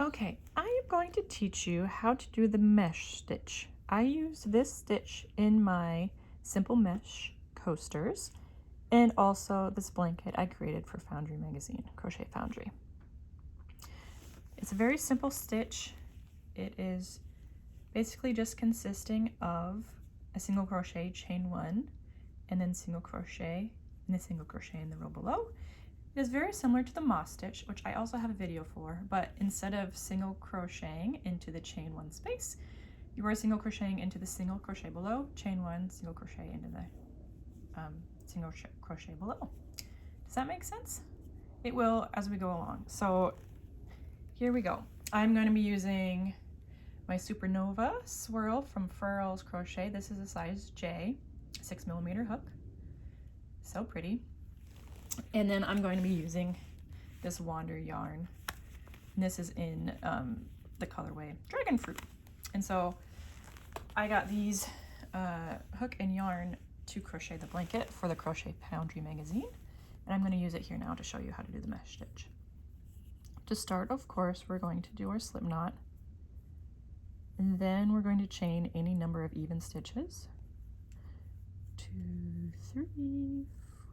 Okay, I am going to teach you how to do the mesh stitch. I use this stitch in my simple mesh coasters and also this blanket I created for Foundry magazine, Crochet Foundry. It's a very simple stitch. It is basically just consisting of a single crochet, chain one, and then single crochet and a single crochet in the row below. It is very similar to the moss stitch, which I also have a video for, but instead of single crocheting into the chain one space, you are single crocheting into the single crochet below, chain one, single crochet into the single crochet below. Does that make sense? It will as we go along. So here we go. I'm going to be using my Supernova swirl from Furls Crochet. This is a size J, 6mm hook. So pretty. And then I'm going to be using this Wander yarn. And this is in the colorway Dragon Fruit. And so I got these hook and yarn to crochet the blanket for the Crochet Foundry magazine. And I'm going to use it here now to show you how to do the mesh stitch. To start, of course, we're going to do our slip knot. And then we're going to chain any number of even stitches. 2, 3,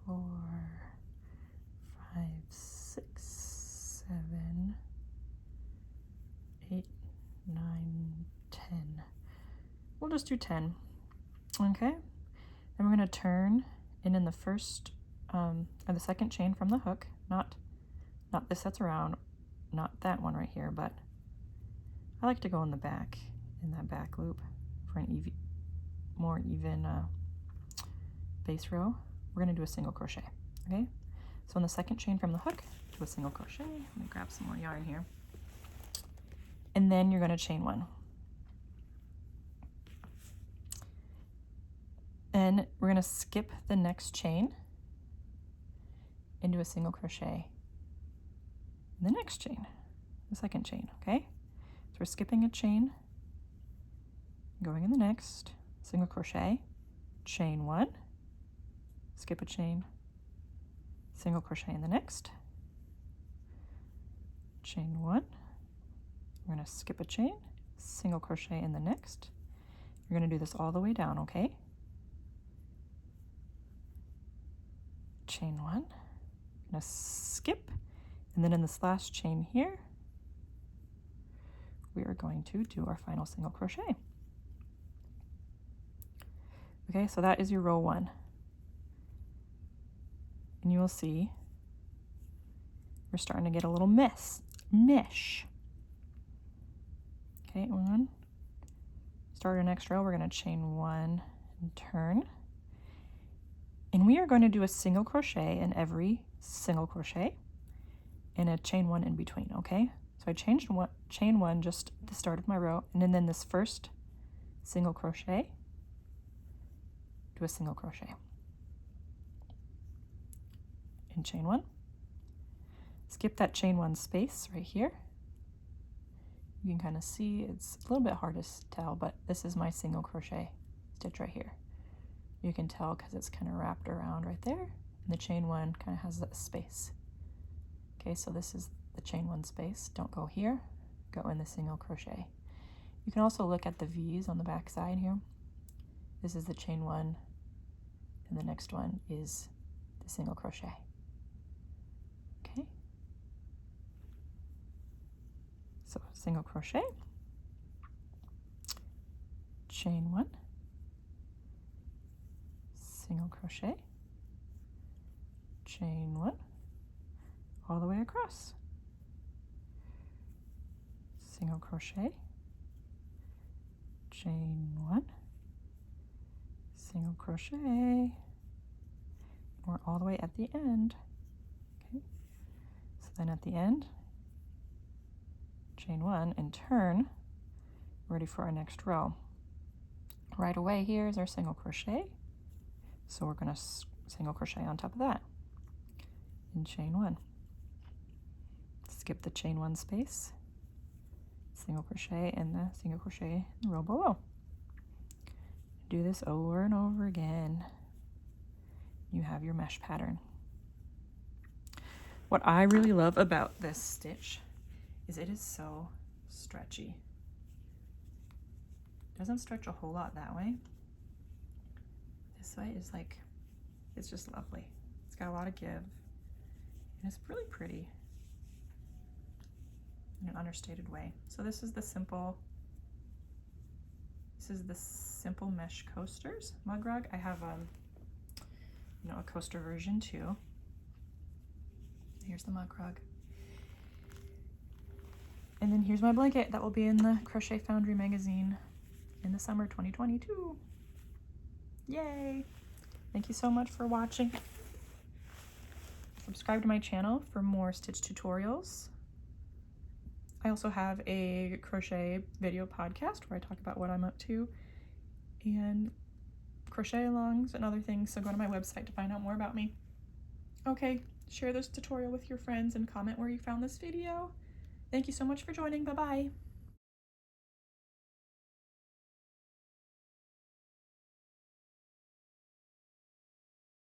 4, 5, 6, 7, 8, 9, 10. We'll just do 10. Okay. Then we're going to turn and in the first or the second chain from the hook, not this that's around, not that one right here, but I like to go in the back, in that back loop for an more even base row. We're going to do a single crochet. Okay. So in the second chain from the hook, do a single crochet. Let me grab some more yarn here. And then you're going to chain one. And we're going to skip the next chain and do a single crochet in the next chain, the second chain, okay? So we're skipping a chain, going in the next, single crochet, chain one, skip a chain, single crochet in the next, chain one, we're going to skip a chain, single crochet in the next. You're going to do this all the way down, okay? Chain one, I'm going to skip, and then in this last chain here, we are going to do our final single crochet. Okay, so that is your row one. And you will see we're starting to get a little mesh. Okay, one. Start our next row, we're going to chain one and turn. And we are going to do a single crochet in every single crochet and a chain one in between, okay? So I chain one just at the start of my row, and then this first single crochet, do a single crochet. And chain one. Skip that chain one space right here. You can kind of see it's a little bit hard to tell, but this is my single crochet stitch right here. You can tell because it's kind of wrapped around right there, and the chain one kind of has that space. Okay, so this is the chain one space. Don't go here, go in the single crochet. You can also look at the V's on the back side here. This is the chain one, and the next one is the single crochet. Okay, so single crochet, chain one, single crochet, chain one, all the way across, single crochet, chain one, single crochet. We're all the way at the end. Okay, so then at the end, chain one and turn, ready for our next row. Right away here is our single crochet, so we're going to single crochet on top of that and chain one. Skip the chain one space, single crochet and the single crochet in the row below. Do this over and over again. You have your mesh pattern. What I really love about this stitch is it is so stretchy. Doesn't stretch a whole lot that way. This way is like, it's just lovely. It's got a lot of give, and it's really pretty in an understated way. So this is the simple mesh coasters mug rug. I have a coaster version too. Here's the mug rug. And then here's my blanket that will be in the Crochet Foundry magazine in the summer 2022. Yay! Thank you so much for watching. Subscribe to my channel for more stitch tutorials. I also have a crochet video podcast where I talk about what I'm up to and crochet alongs and other things, so go to my website to find out more about me. Okay, share this tutorial with your friends and comment where you found this video. Thank you so much for joining. Bye-bye.